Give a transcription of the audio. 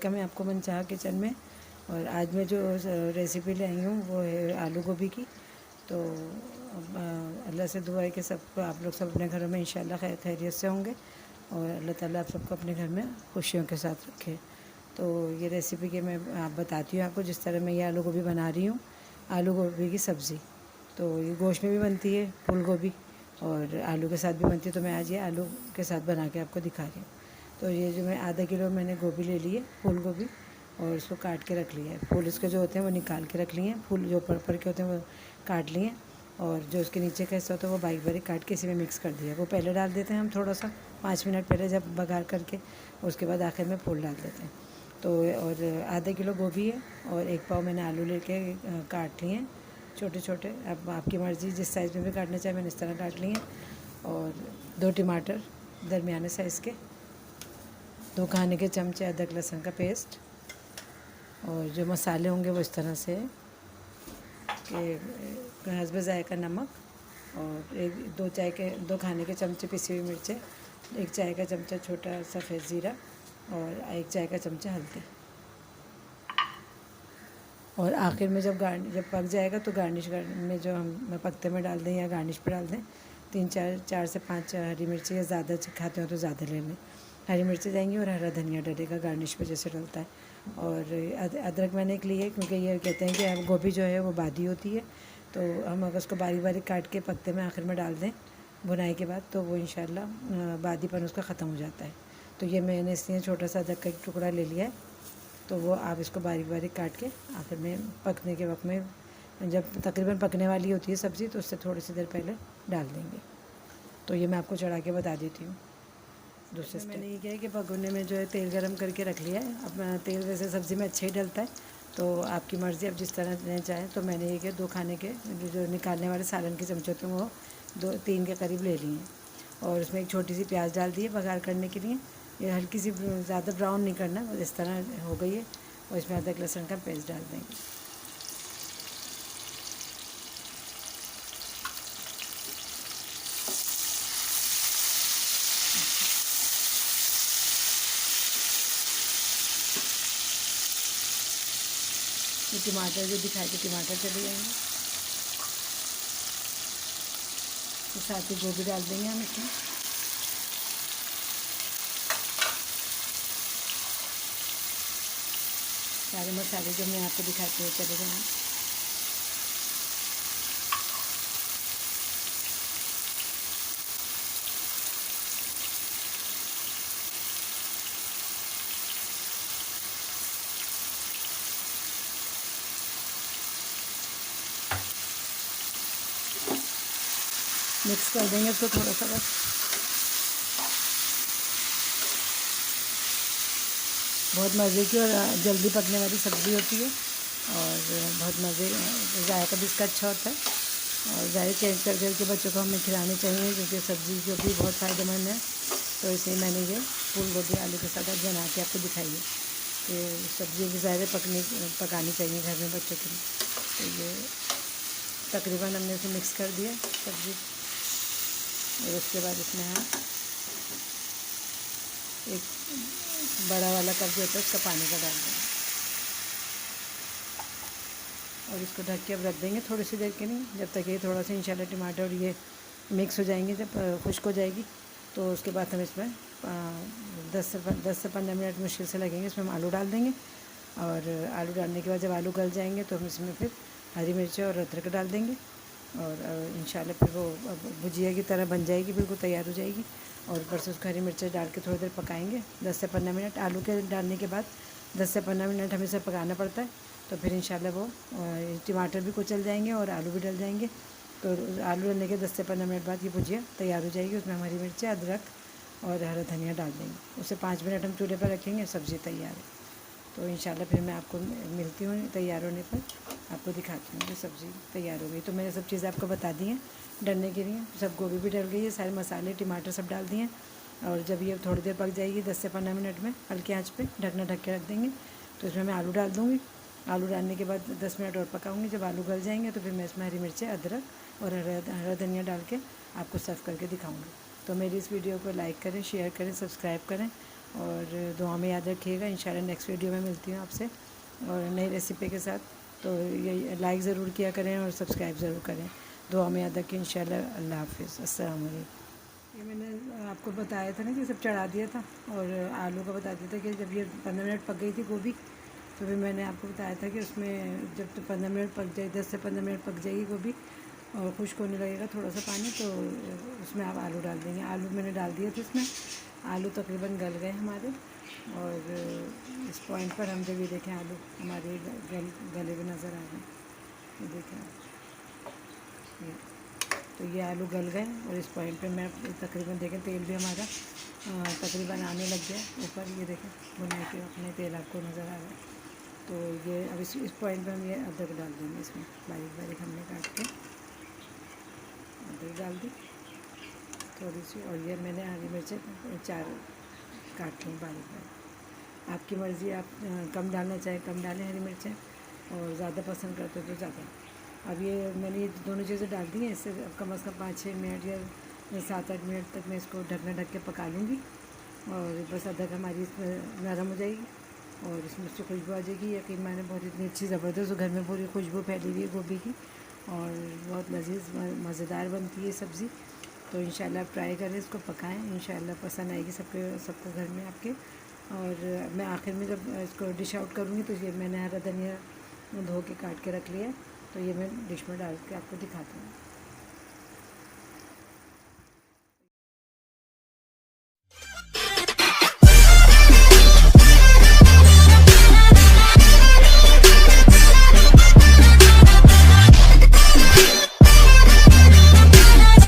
Welcome है आपको मनचाहा किचन में। और आज मैं जो रेसिपी ले आई हूँ वो है आलू गोभी की। तो अल्लाह से दुआ है कि सब आप लोग सब अपने घरों में इंशाल्लाह खैरियत से होंगे और अल्लाह ताला आप सबको अपने घर में खुशियों के साथ रखे। तो ये रेसिपी के मैं बताती हूँ आपको, जिस तरह मैं ये आलू गोभी बना रही हूँ, आलू गोभी की सब्ज़ी। तो ये गोश्त में भी बनती है, फूल गोभी, और आलू के साथ भी बनती है। तो मैं आज ये आलू के साथ बना के आपको दिखा रही हूँ। तो ये जो मैं आधा किलो मैंने गोभी ले ली है, फूल गोभी, और इसको काट के रख लिया है। फूल इसके जो होते हैं वो निकाल के रख लिए हैं, फूल जो ऊपर के होते हैं वो काट लिए हैं, और जो उसके नीचे का हिस्सा होता है वो बारीक बारीक काट के इसी में मिक्स कर दिया। वो पहले डाल देते हैं हम थोड़ा सा 5 मिनट पहले जब बघार करके, उसके बाद आखिर में फूल डाल देते हैं। तो और आधा किलो गोभी है और 1 पाव मैंने आलू लेके काट लिए हैं छोटे छोटे। अब आपकी मर्ज़ी, जिस साइज़ में भी काटना चाहे मैंने इस तरह काट लिए हैं। और 2 टमाटर दरमियाने साइज़ के, 2 खाने के चमचे अदरक लहसुन का पेस्ट, और जो मसाले होंगे वो इस तरह से कि हस्ब ज़ायक़ा नमक, और 2 खाने के चमचे पिसी हुई मिर्चें, 1 चाय का चमचा छोटा सफ़ेद ज़ीरा, और 1 चाय का चमचा हल्दी। और आखिर में जब पक जाएगा तो गार्निश में जो हम पकते में डाल दें या गार्निश पे डाल दें 4 से 5 हरी मिर्ची, या ज़्यादा खाते हो तो ज़्यादा ले लें। हरी मिर्ची जाएंगी और हरा धनिया डलेगा गार्निश पे जैसे डलता है। और अदरक मैंने एक ली है, क्योंकि ये कहते हैं कि गोभी जो है वो बादी होती है, तो हम अगर उसको बारीक बारीक काट के पकते में आखिर में डाल दें बुनाई के बाद, तो वो इंशाल्लाह बादीपन उसका ख़त्म हो जाता है। तो ये मैंने इसलिए छोटा सा अदरक का एक टुकड़ा ले लिया है। तो वो आप इसको बारीक बारीक काट के आखिर में पकने के वक्त में, जब तकरीबन पकने वाली होती है सब्ज़ी, तो उससे थोड़ी सी देर पहले डाल देंगे। तो ये मैं आपको चढ़ा के बता देती हूँ। दूसरे मैंने ये किया है कि भगोने में जो है तेल गरम करके रख लिया है। अब तेल वैसे सब्ज़ी में अच्छा ही डलता है, तो आपकी मर्ज़ी, अब जिस तरह लेना चाहें। तो मैंने ये किया, 2 खाने के जो निकालने वाले सालन के चमचे होते हैं वो 2-3 के करीब ले लिए हैं, और उसमें एक छोटी सी प्याज डाल दी है बघार करने के लिए। ये हल्की सी, ज़्यादा ब्राउन नहीं करना, बस इस तरह हो गई है। और इसमें अदरक लहसुन का पेस्ट डाल देंगे। ये टमाटर जो दिखाए थे टमाटर चले जाएंगे, तो साथ ही गोभी डाल देंगे हम इसमें। सारे मसाले जो मैं आपको दिखाती हूँ चले जाएंगे। मिक्स कर देंगे उसको थोड़ा सा बस। बहुत मज़े की और जल्दी पकने वाली सब्ज़ी होती है, और बहुत मज़े, जायका भी इसका अच्छा होता है। और ज़ाहिर चेंज कर करके बच्चों को हमें खिलानी चाहिए, क्योंकि सब्ज़ी जो भी बहुत फ़ायदेमंद है। तो इसलिए मैंने ये फूल गोभी आलू के साथ बना के आपको दिखाई है कि सब्ज़ी भी ज़्यादा पकानी चाहिए घर में बच्चों के लिए। तो ये तकरीबन हमने इसे मिक्स कर दिया सब्ज़ी, और उसके बाद इसमें हम एक बड़ा वाला कप जो होता है उसका पानी का डाल देंगे, और इसको ढक के अब रख देंगे थोड़ी सी देर के लिए, जब तक ये थोड़ा सा इंशाल्लाह टमाटर और ये मिक्स हो जाएंगे। जब खुश्क हो जाएगी तो उसके बाद हम इसमें 10 से 15 मिनट मुश्किल से लगेंगे। इसमें हम आलू डाल देंगे, और आलू डालने के बाद जब आलू गल जाएंगे तो हम इसमें फिर हरी मिर्ची और अदरक डाल देंगे, और इंशाल्लाह फिर वो भुजिया की तरह बन जाएगी, बिल्कुल तैयार हो जाएगी। और ऊपर से उसको हरी मिर्ची डाल के थोड़ी देर पकाएंगे, 10 से 15 मिनट। आलू के डालने के बाद 10 से 15 मिनट हमें इसे पकाना पड़ता है, तो फिर इंशाल्लाह वो टमाटर भी कुचल जाएंगे और आलू भी डल जाएंगे। तो आलू डलने के 10 से 15 मिनट बाद ये भुजिया तैयार हो जाएगी। उसमें हम हरी मिर्ची, अदरक और हरा धनिया डाल देंगे। उसे 5 मिनट हम चूल्हे पर रखेंगे, सब्ज़ी तैयार है। तो इंशाल्लाह फिर मैं आपको मिलती हूँ तैयार होने पर, आपको दिखाती हूँ कि सब्ज़ी तैयार हो गई। तो मैंने सब चीज़ें आपको बता दी हैं डलने के लिए। सब गोभी भी डल गई है, सारे मसाले टमाटर सब डाल दिए हैं। और जब ये थोड़ी देर पक जाएगी 10 से 15 मिनट में, हल्की आंच पे ढकना ढक के रख देंगे। तो इसमें मैं आलू डाल दूँगी। आलू डालने के बाद 10 मिनट और पकाऊँगी। जब आलू गल जाएंगे तो फिर मैं इसमें हरी मिर्ची, अदरक और हरा धनिया डाल के आपको सर्व करके दिखाऊँगी। तो मेरी इस वीडियो को लाइक करें, शेयर करें, सब्सक्राइब करें, और दुआ में याद रखिएगा। इंशाल्लाह नेक्स्ट वीडियो में मिलती हूँ आपसे और नई रेसिपी के साथ। तो ये लाइक ज़रूर किया करें और सब्सक्राइब ज़रूर करें। दुआ में याद रखिए। इंशाल्लाह। अल्लाह हाफ़िज़। अस्सलाम वालेकुम। ये मैंने आपको बताया था ना कि सब चढ़ा दिया था, और आलू का बता दिया था कि जब ये 15 मिनट पक गई थी गोभी, तो फिर मैंने आपको बताया था कि उसमें जब तो 15 मिनट पक जाए, 10 से 15 मिनट पक जाएगी गोभी और खुश्क होने लगेगा थोड़ा सा पानी, तो उसमें आप आलू डाल देंगे। आलू मैंने डाल दिए थे उसमें। आलू तकरीबन गल गए हमारे, और इस पॉइंट पर हम जब ये देखें आलू हमारे गले हुए नज़र आ रहे हैं, ये देखें ये, तो ये आलू गल गए। और इस पॉइंट पे मैं तकरीबन देखें तेल भी हमारा तकरीबन आने लग गया ऊपर। ये देखें भुने के अपने तेल आपको नज़र आ रहा है। तो ये अब इस पॉइंट पे हम ये अदरक डाल देंगे इसमें। बारीक बारीक हमने काट के अदरक डाल दी थोड़ी सी, और ये मैंने हरी मिर्चें 4 काट ली बारीक बारीक। आपकी मर्ज़ी, आप कम डालना चाहें कम डालें हरी मिर्चें, और ज़्यादा पसंद करते हो तो ज़्यादा। अब ये मैंने ये दोनों चीज़ें डाल दी हैं। इससे कम से कम 5-6 मिनट या 7-8 मिनट तक मैं इसको ढक के पका लूँगी, और बस अदरक हमारी इसमें नरम हो जाएगी और इसमें से खुशबू आ जाएगी। यकीन माने बहुत इतनी अच्छी ज़बरदस्त घर में पूरी खुशबू फैली हुई है गोभी की, और बहुत लजीज मज़ेदार बनती है सब्ज़ी। तो इंशाल्लाह आप ट्राई करें, इसको पकाएं, इंशाल्लाह पसंद आएगी सबको घर में आपके। और मैं आखिर में जब इसको डिश आउट करूँगी तो ये मैंने हरा धनिया धो के काट के रख लिया है, तो ये मैं डिश में डाल के आपको दिखाती हूँ।